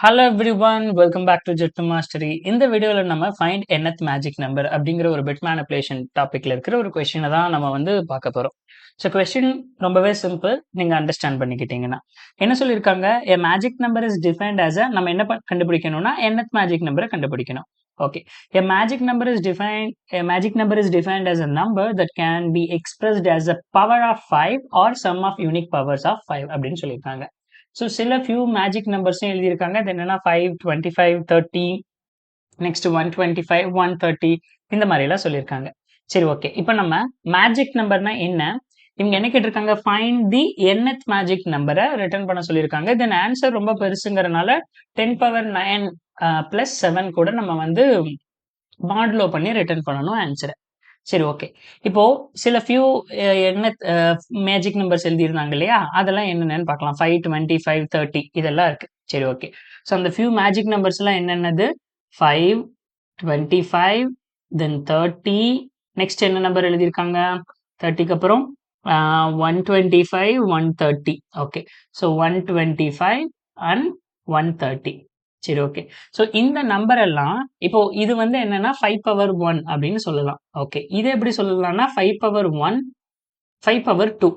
Hello everyone, welcome back to Jet Mastery. இந்த வீடியோவில் நம்ம ஃபைண்ட் nth மேஜிக் நம்பர் அப்படிங்கிற ஒரு பிட் மேனிபுலேஷன் டாப்பிக்ல இருக்கிற ஒரு கொஸ்டினை தான் நம்ம வந்து பார்க்க போறோம். ஸோ கொஸ்டின் ரொம்பவே சிம்பிள், நீங்க அண்டர்ஸ்டாண்ட் பண்ணிக்கிட்டீங்கன்னா. என்ன சொல்லியிருக்காங்க? எ magic number is defined as நம்ம என்ன கண்டுபிடிக்கணும்னா nth மேஜிக் நம்பரை கண்டுபிடிக்கணும். Okay, a magic number is defined as a number that can be expressed as a power of 5 or sum of unique powers of 5 அப்படின்னு சொல்லியிருக்காங்க. So சில few magic நம்பர்ஸும் எழுதியிருக்காங்க. அது என்னன்னா 5, 25, 30, நெக்ஸ்ட் 125, 130 இந்த மாதிரி எல்லாம் சொல்லியிருக்காங்க. சரி, ஓகே. இப்போ நம்ம மேஜிக் நம்பர்னா என்ன, இவங்க என்ன கேட்டிருக்காங்க? ஃபைண்ட் தி nth மேஜிக் நம்பரை ரிட்டர்ன் பண்ண சொல்லியிருக்காங்க. தென் ஆன்சர் ரொம்ப பெருசுங்கிறனால 10⁻9 + 7 கூட நம்ம வந்து மாடுலோ பண்ணி ரிட்டர்ன் பண்ணணும் ஆன்சரை. சரி, ஓகே. இப்போ சில ஃபியூ என்ன மேஜிக் நம்பர்ஸ் எழுதியிருந்தாங்க இல்லையா, அதெல்லாம் என்னென்னு பார்க்கலாம். 5, 25, 30 இதெல்லாம் இருக்கு. சரி, ஓகே. ஸோ அந்த ஃபியூ மேஜிக் நம்பர்ஸ் எல்லாம் என்னென்னது? 5, 25, தென் 30. நெக்ஸ்ட் என்ன நம்பர் எழுதியிருக்காங்க? 30க்கு அப்புறம் 125, 130. Okay, so 125 and 130. சரி, ஓகே. ஸோ இந்த நம்பர் எல்லாம் இப்போ இது வந்து என்னன்னா 5⁻1 அப்படின்னு சொல்லலாம். ஓகே, இது எப்படி சொல்லலாம்னா 5⁻1, 5⁻2.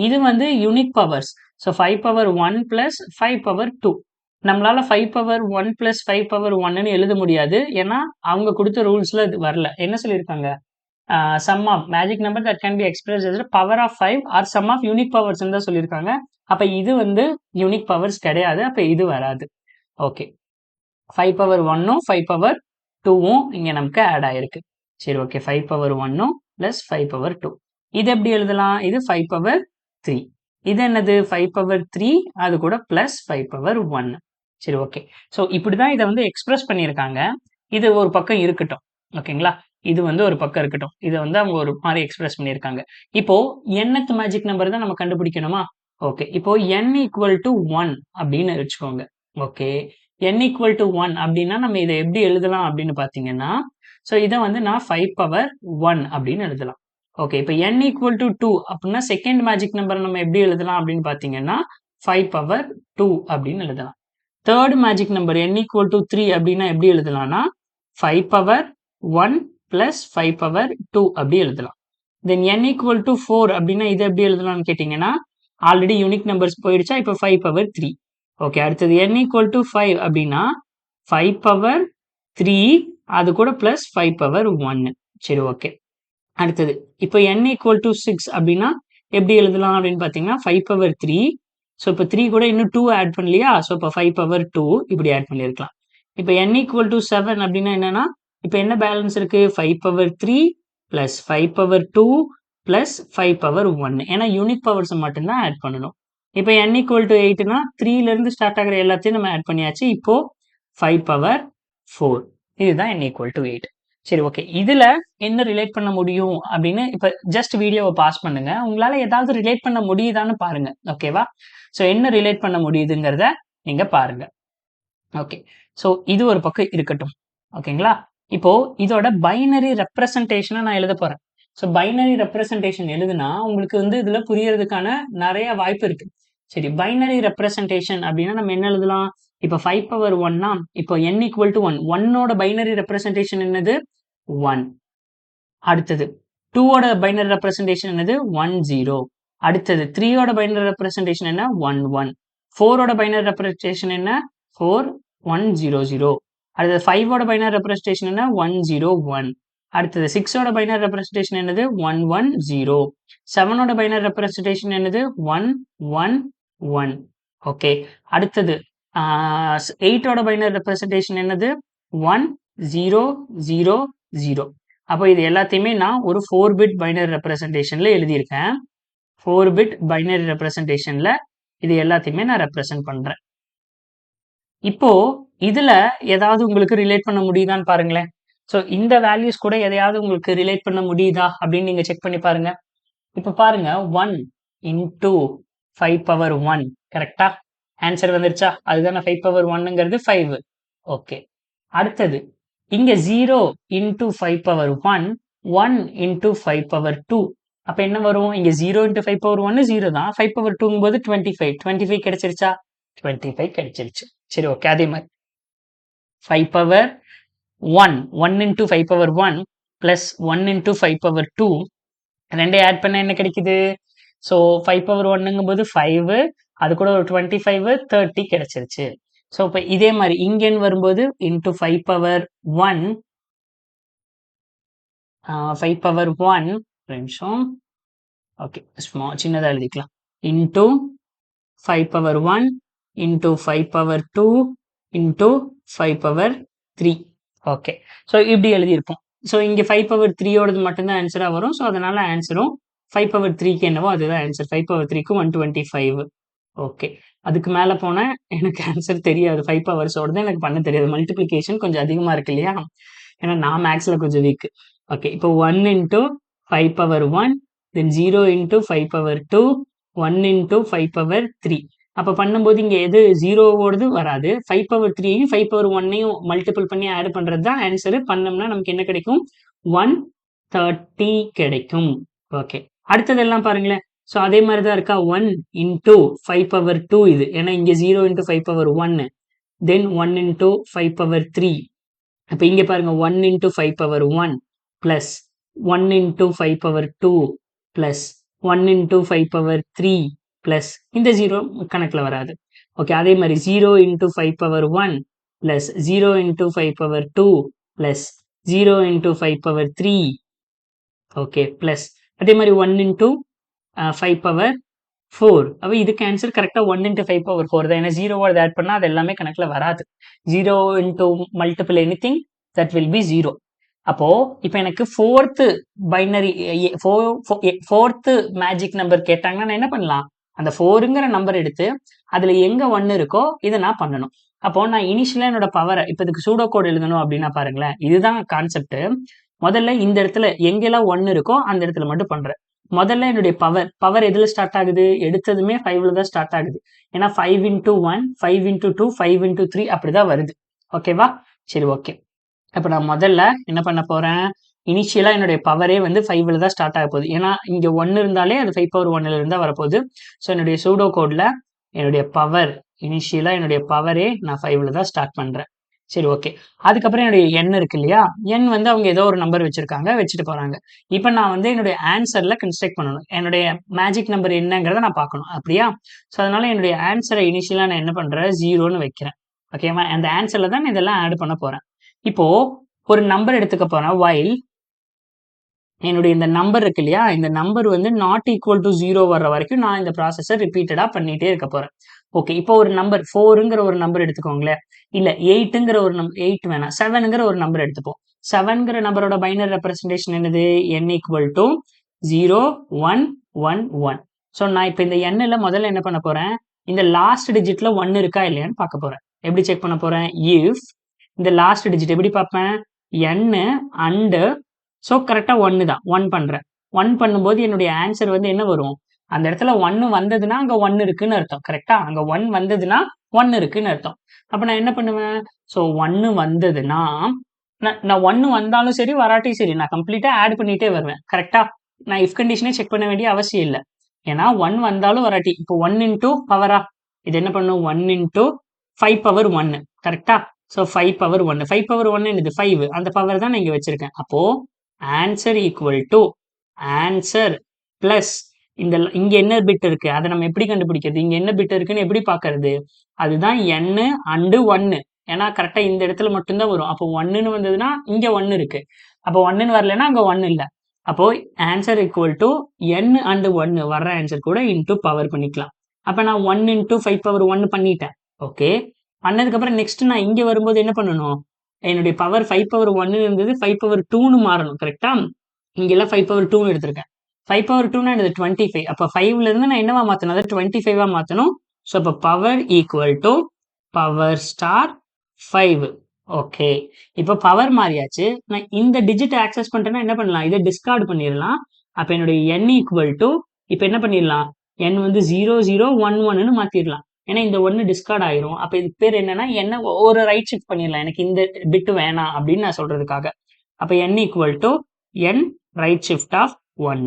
இது வந்து யூனிக் பவர்ஸ். ஸோ 5⁻1 + 5⁻2. நம்மளால 5⁻1 + 5⁻1ன்னு எழுத முடியாது. ஏன்னா அவங்க கொடுத்த ரூல்ஸ்ல இது வரல. என்ன சொல்லியிருக்காங்க? Sum of magic number that can be express as power of 5 or sum of unique powers தான் சொல்லியிருக்காங்க. அப்ப இது வந்து யூனிக் பவர்ஸ் கிடையாது. அப்ப இது வராது. ஓகே, 5⁻1ம் 5⁻2ம் இங்க நமக்கு ஆட் ஆயிருக்கு. சரி, ஓகே. 5⁻1 + 5⁻2 இது எப்படி எழுதலாம்? இது 5⁻3. இது என்னது? 5⁻3 அது கூட + 5⁻1. சரி, ஓகே. ஸோ இப்படிதான் இதை வந்து எக்ஸ்பிரஸ் பண்ணியிருக்காங்க. இது ஒரு பக்கம் இருக்கட்டும். ஓகேங்களா, இது வந்து ஒரு பக்கம் இருக்கட்டும். இதை வந்து அவங்க ஒரு மாதிரி எக்ஸ்பிரஸ் பண்ணியிருக்காங்க. இப்போ nth மேஜிக் நம்பர் தான் நம்ம கண்டுபிடிக்கணுமா? ஓகே, இப்போ n = 1 அப்படின்னு வச்சுக்கோங்க. ஓகே, n = 1 அப்படின்னா நம்ம இதை எப்படி எழுதலாம் அப்படின்னு பார்த்தீங்கன்னா, ஸோ இதை வந்து நான் 5⁻1 அப்படின்னு எழுதலாம். ஓகே, இப்போ n = 2 அப்படின்னா செகண்ட் மேஜிக் நம்பர் நம்ம எப்படி எழுதலாம் அப்படின்னு பார்த்தீங்கன்னா 5⁻2 அப்படின்னு எழுதலாம். தேர்ட் மேஜிக் நம்பர் n = 3 அப்படின்னா எப்படி எழுதலாம்னா 5⁻1 + 5⁻2 அப்படி எழுதலாம். தென் n = 4 அப்படின்னா இது எப்படி எழுதலாம்னு கேட்டிங்கன்னா, ஆல்ரெடி யூனிக் நம்பர்ஸ் போயிடுச்சா, இப்போ 5⁻3. ஓகே, அடுத்தது n = 5 அப்படின்னா 5⁻3 அது கூட + 5⁻1. சரி, ஓகே. அடுத்தது இப்போ n = 6 அப்படின்னா எப்படி எழுதலாம் அப்படின்னு பார்த்தீங்கன்னா 5⁻3. ஸோ இப்போ 3 கூட இன்னும் 2 ஆட் பண்ணலையா, ஸோ இப்போ 5⁻2 இப்படி ஆட் பண்ணியிருக்கலாம். இப்போ n = 7 அப்படின்னா என்னன்னா, இப்போ என்ன பேலன்ஸ் இருக்கு? 5⁻3 + 5⁻2 + 5⁻1. ஏன்னா யூனிக் பவர்ஸ் மட்டும்தான் ஆட் பண்ணணும். இப்போ n = 8னா 3ல இருந்து ஸ்டார்ட் ஆகிற எல்லாத்தையும் நம்ம ஆட் பண்ணியாச்சு. இப்போ 5⁻4. இதுதான் n = 8. சரி, ஓகே. இதுல என்ன ரிலேட் பண்ண முடியும் அப்படின்னு இப்ப ஜஸ்ட் வீடியோவை பாஸ் பண்ணுங்க. உங்களால ஏதாவது ரிலேட் பண்ண முடியுதான்னு பாருங்க. ஓகேவா? ஸோ என்ன ரிலேட் பண்ண முடியுதுங்கிறத நீங்க பாருங்க. ஓகே, ஸோ இது ஒரு பக்கம் இருக்கட்டும். ஓகேங்களா, இப்போ இதோட பைனரி ரெப்ரசன்டேஷனை நான் எழுத போறேன். ஸோ பைனரி ரெப்ரசன்டேஷன் எழுதுனா உங்களுக்கு வந்து இதுல புரியறதுக்கான நிறைய வாய்ப்பு இருக்கு. சரி, பைனரி ரெப்ரசன்டேஷன் அப்படின்னா நம்ம என்ன எழுதலாம்? இப்போ 5⁻1னா இப்போ n = 1. 1ஓட பைனரி ரெப்ரசன்டேஷன் என்னது? 1. அடுத்தது 2ஓட பைனரி ரெப்ரசன்டேஷன் என்னது? 1 0. அடுத்தது 3ஓட பைனரி ரெப்ரசன்டேஷன் என்ன? 1 1. 4ஓட பைனரி ரெப்ரசன்டேஷன் என்ன? 4 1 0 0. அடுத்தது 5ஓட பைனரி ரெப்ரசன்டேஷன் என்ன? 1 0 1. அடுத்தது 6ஓட பைனரி ரெப்ரசன்டேஷன் என்னது? 1 1 0. 7ஓட பைனரி ரெப்ரசன்டேஷன் என்னது? 1 1 1. ஓகே, அடுத்தது 8ஓட பைனரி ரெப்ரசன்டேஷன் என்னது? 1 0 0 0. அப்போ இது எல்லாத்தையுமே நான் ஒரு 4 பிட் பைனரி ரெப்ரசன்டேஷன்ல எழுதியிருக்கேன். 4 பிட் பைனரி ரெப்ரசன்டேஷன்ல இது எல்லாத்தையுமே நான் ரெப்ரசன்ட் பண்றேன். இப்போ இதுல ஏதாவது உங்களுக்கு ரிலேட் பண்ண முடியுதான்னு பாருங்களேன். ஸோ இந்த வேல்யூஸ் கூட எதையாவது உங்களுக்கு ரிலேட் பண்ண முடியுதா அப்படின்னு நீங்க செக் பண்ணி பாருங்க. இப்போ பாருங்க, 1 × 5⁻1 கரெக்டா? ஆன்சர் வந்துருச்சா? அதுதானே 5⁻1ங்கிறது 5. ஓகே, அடுத்தது இங்க 0 × 5⁻1, 1 × 5⁻2. அப்ப என்ன வரும்? இங்க 0 × 5⁻1 0 தான். 5⁻2ங்கும்போது 25 கிடைச்சிருச்சா? 25 கிடைச்சிருச்சு. சரி ஓகே. அதே மாதிரி 5 power 1 1 into 5 power 1 plus 1 into 5 power 2 ரெண்டையும் ஆட் பண்ணா என்ன கிடைக்குது? ஸோ 5 பவர் 1ங்கும்போது 5 அது கூட ஒரு 25 30 கிடைச்சிருச்சு. ஸோ இப்போ இதே மாதிரி இங்கேன்னு வரும்போது இன்டூ 5 பவர் 1 5 பவர் 1 ஒரு நிமிஷம். ஓகே சின்னதாக எழுதிக்கலாம். Into 5 power 1 into 5 power 2 into 5 power 3. Okay. So இப்படி எழுதியிருப்போம். ஸோ இங்கே 5 பவர் 3யோடது மட்டும்தான் ஆன்சராக வரும். ஸோ அதனால ஆன்சரும் 5 பவர் 3க்கு என்னவோ அதுதான் ஆன்சர். 5 பவர் 3க்கு 125. ஓகே. அதுக்கு மேலே போனால் எனக்கு ஆன்சர் தெரியாது. 5 பவர்ஸோடது எனக்கு பண்ண தெரியாது. மல்டிப்ளிகேஷன் கொஞ்சம் அதிகமாக இருக்கு இல்லையா? ஏன்னா நான் மேக்ஸில் கொஞ்சம் வீக். ஓகே. இப்போ 1 இன்டூ 5 பவர் 1 தென் 0 இன்டூ 5 பவர் 2 1 இன்டூ 5 பவர் 3. அப்போ பண்ணும்போது இங்கே எது ஜீரோவோடது வராது. 5 பவர் 3யும் 5 பவர் 1னையும் மல்டிபிள் பண்ணி ஆட் பண்ணுறது தான் ஆன்சரு. பண்ணோம்னா நமக்கு என்ன கிடைக்கும்? 130 கிடைக்கும். ஓகே. அடுத்ததெல்லாம் பாருங்களேன். ஸோ அதே மாதிரி தான் இருக்கா? 1 இன்டூ 5 பவர் 2 இது. ஏன்னா இங்கே 0 இன்டூ 5 பவர் 1 தென் 1 இன்டூ 5 பவர் 3. அப்போ இங்கே பாருங்க 1 into 5 power 1 plus 1 into 5 power 2 plus 1 into 5 power 3 plus இந்த 0 கணக்கில் வராது. ஓகே. அதே மாதிரி 0 into 5 power 1 plus 0 into 5 power 2 plus 0 into 5 power 3. Okay. Plus அதே மாதிரி 1 இன்டூ 5 பவர் 4. அப்போ இதுக்கு ஆன்சர் கரெக்டாக 1 இன்டூ 5 பவர் 4 தான். ஏன்னா ஜீரோவோட ஆட் பண்ணால் அது எல்லாமே கணக்கில் வராது. 0 into multiple anything that will be 0. அப்போ இப்போ எனக்கு fourth binary fourth magic number கேட்டாங்கன்னா நான் என்ன பண்ணலாம்? அந்த 4ங்கிற நம்பர் எடுத்து அதில் எங்கே 1 இருக்கோ இதை நான் பண்ணணும். அப்போ நான் இனிஷியலாக என்னோட பவரை இப்போ இதுக்கு சூடோ கோட் எழுதணும் அப்படின்னா பாருங்களேன், இதுதான் கான்செப்ட். முதல்ல இந்த இடத்துல எங்கெல்லாம் 1 இருக்கோ அந்த இடத்துல மட்டும் பண்றேன். முதல்ல என்னுடைய பவர் எதுல ஸ்டார்ட் ஆகுது? எடுத்ததுமே 5ல தான் ஸ்டார்ட் ஆகுது. ஏன்னா 5 இன்டூ 1 5 இன்டூ 2 5 இன்டூ 3 அப்படிதான் வருது. ஓகேவா? சரி ஓகே. அப்போ நான் முதல்ல என்ன பண்ண போறேன்? இனிஷியலா என்னுடைய பவரே வந்து 5ல தான் ஸ்டார்ட் ஆக போகுது. ஏன்னா இங்க 1 இருந்தாலே அது 5 பவர் 1ல இருந்தா வரப்போகுது. ஸோ என்னுடைய சூடோ கோட்ல என்னுடைய பவர் இனிஷியலா என்னுடைய பவரே நான் 5ல தான் ஸ்டார்ட் பண்றேன். சரி ஓகே. அதுக்கப்புறம் என்னுடைய எண் இருக்கு இல்லையா? எண் வந்து அவங்க ஏதோ ஒரு நம்பர் வச்சிருக்காங்க, வச்சுட்டு போறாங்க. இப்போ நான் வந்து என்னுடைய ஆன்சர்ல கன்ஸ்ட்ரக்ட் பண்ணணும். என்னுடைய மேஜிக் நம்பர் என்னங்கிறத நான் பார்க்கணும். அப்படியா? ஸோ அதனால என்னுடைய ஆன்சரை இனிஷியலா நான் என்ன பண்றேன்? 0ன்னு வைக்கிறேன். ஓகேவா? அந்த ஆன்சர்ல தான் நான் இதெல்லாம் ஆட் பண்ண போறேன். இப்போ ஒரு நம்பர் எடுத்துக்க போறேன். வைல் என்னுடைய இந்த நம்பர் இருக்கு இல்லையா? இந்த நம்பர் வந்து நாட் ஈக்குவல் டு 0 வர்ற வரைக்கும் நான் இந்த ப்ராசஸை ரிப்பீட்டடா பண்ணிட்டே இருக்க போறேன். ஓகே. இப்போ ஒரு நம்பர் 4ங்கிற ஒரு நம்பர் எடுத்துக்கோங்களேன். இல்ல 8ங்கிற ஒரு 8 வேணாம், 7ங்கிற ஒரு நம்பர் எடுத்துப்போம். 7ங்கிற நம்பரோட பைனரி ரெப்ரசன்டேஷன் என்னது? n equal to 0 1 1 1. ஸோ நான் இப்போ இந்த எண்ணில் முதல்ல என்ன பண்ண போறேன்? இந்த லாஸ்ட் டிஜிட்ல 1 இருக்கா இல்லையான்னு பார்க்க போறேன். எப்படி செக் பண்ண போறேன்? இஃப் இந்த லாஸ்ட் டிஜிட் எப்படி பார்ப்பேன்? n அண்டு ஸோ கரெக்டாக 1 தான். 1 பண்ணுறேன். 1 பண்ணும்போது என்னுடைய ஆன்சர் வந்து என்ன வரும்? அந்த இடத்துல 1 வந்ததுன்னா அங்கே 1 இருக்குன்னு அர்த்தம். கரெக்டா? அங்கே 1 வந்ததுன்னா 1 இருக்குன்னு அர்த்தம். அப்போ நான் என்ன பண்ணுவேன்? ஸோ 1 வந்ததுன்னா நான் 1 வந்தாலும் சரி வராட்டியும் சரி நான் கம்ப்ளீட்டாக ஆட் பண்ணிட்டே வருவேன். கரெக்டா? நான் இஃப் கண்டிஷனே செக் பண்ண வேண்டிய அவசியம் இல்லை. ஏன்னா 1 வந்தாலும் வராட்டி இப்போ 1 இன்டூ பவரா இது என்ன பண்ணும்? 1 இன்டூ 5 பவர் 1 கரெக்டா? ஸோ 5 பவர் 1 5 பவர் 1 என்னது? 5 அந்த பவர் தான் நான் இங்கே வச்சிருக்கேன். அப்போ answer equal to answer plus இந்த இங்க என்ன பிட் இருக்கு அதை நம்ம எப்படி கண்டுபிடிக்கிறது? இங்க என்ன பிட் இருக்குன்னு எப்படி பாக்குறது? அதுதான் n அண்டு 1. ஏன்னா கரெக்டா இந்த இடத்துல மட்டும்தான் வரும். அப்போ 1ன்னு வந்ததுன்னா இங்க 1 இருக்கு. அப்போ 1ன்னு வரலன்னா அங்க 1 இல்லை. அப்போ answer equal to n and 1 வர்ற ஆன்சர் கூட இன்டூ பவர் பண்ணிக்கலாம். அப்ப நான் 1 இன்டூ 5 பவர் 1 பண்ணிட்டேன். ஓகே. பண்ணதுக்கு அப்புறம் நெக்ஸ்ட் நான் இங்க வரும்போது என்ன பண்ணணும்? என்னுடைய பவர் 5 பவர் 1 இருந்தது 5 பவர் 2ன்னு மாறணும். கரெக்டா? இங்கெல்லாம் 5 பவர் 2ன்னு எடுத்திருக்கேன். 5 பவர் 2னா என்னது? 25. அப்போ 5ல இருந்து நான் என்னவா மாத்தணும்? அதை 25ஆ மாத்தணும். ஸோ அப்போ power equal to power star 5. Okay. இப்போ பவர் மாறியாச்சு. நான் இந்த டிஜிட் ஆக்சஸ் பண்ணிட்டேன்னா என்ன பண்ணலாம்? இதை டிஸ்கார்ட் பண்ணிடலாம். அப்போ என்னுடைய n ஈக்குவல் டு இப்போ என்ன பண்ணிடலாம்? n வந்து 0 0 1 1ன்னு மாத்திடலாம். ஏன்னா இந்த 1 டிஸ்கார்ட் ஆயிரும். அப்போ இதுக்கு பேர் என்னன்னா என்ன ஒரு ரைட் ஷிஃப்ட் பண்ணிடலாம். எனக்கு இந்த பிட் வேணாம் அப்படின்னு நான் சொல்றதுக்காக. அப்போ n equal to n right shift of 1.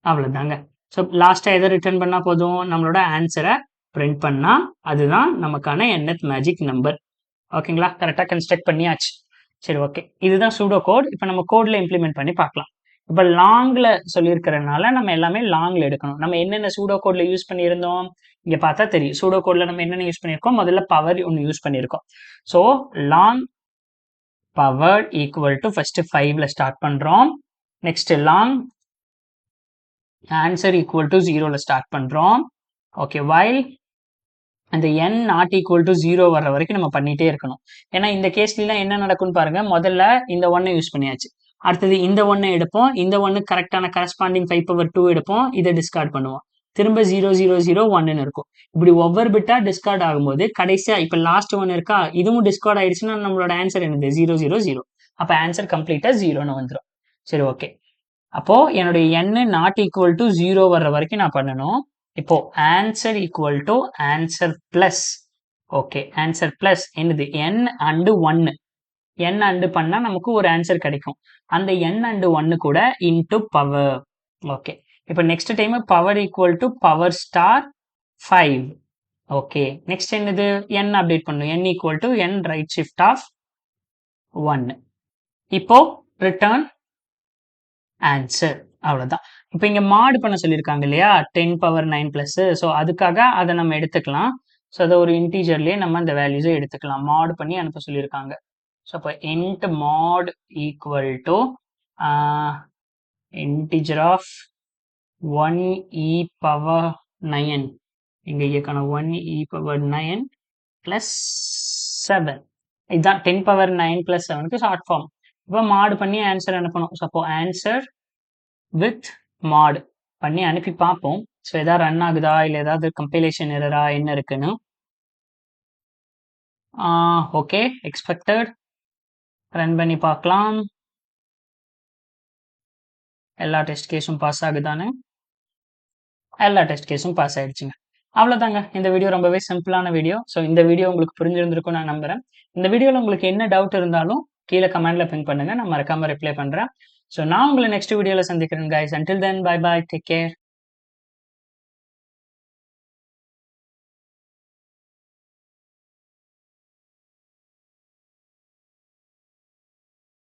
அவ்வளோதாங்க. ஸோ லாஸ்ட்டாக எதை ரிட்டர்ன் பண்ணால் போதும்? நம்மளோட ஆன்சரை பிரிண்ட் பண்ணா அதுதான் நமக்கான nth மேஜிக் நம்பர். ஓகேங்களா? கரெக்டா கன்ஸ்ட்ரக்ட் பண்ணியாச்சு. சரி, ஓகே. இதுதான் சூடோ கோட். இப்போ நம்ம கோட்ல இம்ப்ளிமெண்ட் பண்ணி பார்க்கலாம். இப்போ லாங்ல சொல்லியிருக்கிறதுனால நம்ம எல்லாமே லாங்ல எடுக்கணும். நம்ம என்னென்ன சூடோ கோட்ல யூஸ் பண்ணியிருந்தோம் இங்க பார்த்தா தெரியும். சூடோ கோட்ல நம்ம என்னென்ன யூஸ் பண்ணியிருக்கோம்? முதல்ல பவர் ஒன்று யூஸ் பண்ணியிருக்கோம். So long power equal to first 5ல ஸ்டார்ட் பண்றோம். Next long answer equal to 0ல ஸ்டார்ட் பண்றோம். ஓகே, வைல் அந்த n நாட் ஈக்குவல் டு 0 வர்ற வரைக்கும் நம்ம பண்ணிட்டே இருக்கணும். ஏன்னா இந்த கேஸ்லாம் என்ன நடக்கும்னு பாருங்க. முதல்ல இந்த 1 யூஸ் பண்ணியாச்சு. அடுத்தது இந்த 1 எடுப்போம். இந்த 1 கரெக்டான கரஸ்பாண்டிங் 5 பவர் 2 எடுப்போம். இதை டிஸ்கார்ட் பண்ணுவோம். திரும்ப 0 0 0 1ன்னு இருக்கும். இப்படி ஒவ்வொரு பிட்டா டிஸ்கார்ட் ஆகும்போது கடைசியா இப்ப லாஸ்ட் 1 இருக்கா, இதுவும் டிஸ்கார்ட் ஆயிடுச்சுன்னா நம்மளோட ஆன்சர் என்னது? 0 0 0. அப்ப ஆன்சர் கம்ப்ளீட்டா 0ன்னு வந்துடும். சரி, ஓகே. அப்போ என்னுடைய n நாட் ஈக்குவல் டு 0 வர்ற வரைக்கும் நான் பண்ணணும். இப்போ answer equal to answer plus. Okay, answer plus என்னது? n and 1. n அண்டு பண்ணா நமக்கு ஒரு ஆன்சர் கிடைக்கும். அந்த n அண்டு 1 கூட இன்டு பவர். ஓகே, இப்போ next time power equal to power star 5. Okay, next என்னது? n அப்டேட் பண்ணும். n equal to n right shift of 1. இப்போ ரிட்டர்ன் ஆன்சர். அவ்வளவுதான். இப்போ இங்க மாட் பண்ண சொல்லியிருக்காங்க இல்லையா? 10 பவர் 9 பிளஸ். ஸோ அதுக்காக அதை நம்ம எடுத்துக்கலாம். ஸோ அதை ஒரு இன்டீஜர்லயே நம்ம அந்த வேல்யூஸை எடுத்துக்கலாம். மாட் பண்ணி அனுப்ப சொல்லியிருக்காங்க. ஸோ இப்போ int mod equal to integer of 1e power 9. இங்க இயக்கணும் 1e பவர் 9 பிளஸ் 7. இதுதான் 10 பவர் 9 பிளஸ் 7க்கு ஷார்ட் ஃபார்ம். இப்போ மாட் பண்ணி ஆன்சர் அனுப்பணும். ஸோ அப்போ ஆன்சர் வித் மாட் பண்ணி அனுப்பி பார்ப்போம். ஸோ ஏதாவது ரன் ஆகுதா, இல்லை ஏதாவது கம்பைலேஷன் எரரா என்ன இருக்குன்னு. Okay, expected. ரன் பண்ணி பார்க்கலாம். எல்லா டெஸ்ட் கேஸும் பாஸ் ஆகுதானே? எல்லா டெஸ்ட் கேஸும் பாஸ் ஆயிடுச்சுங்க. அவ்வளோதாங்க. இந்த வீடியோ ரொம்பவே சிம்பிளான வீடியோ. ஸோ இந்த வீடியோ உங்களுக்கு புரிஞ்சிருந்திருக்கும் நான் நம்புறேன். இந்த வீடியோவில் உங்களுக்கு என்ன டவுட் இருந்தாலும் கீழே கமெண்ட்ல பின் பண்ணுங்க. நான் மறக்காம ரிப்ளை பண்றேன். ஸோ நான் உங்களை நெக்ஸ்ட் வீடியோவில் சந்திக்கிறேன் guys. Until then bye bye, take care.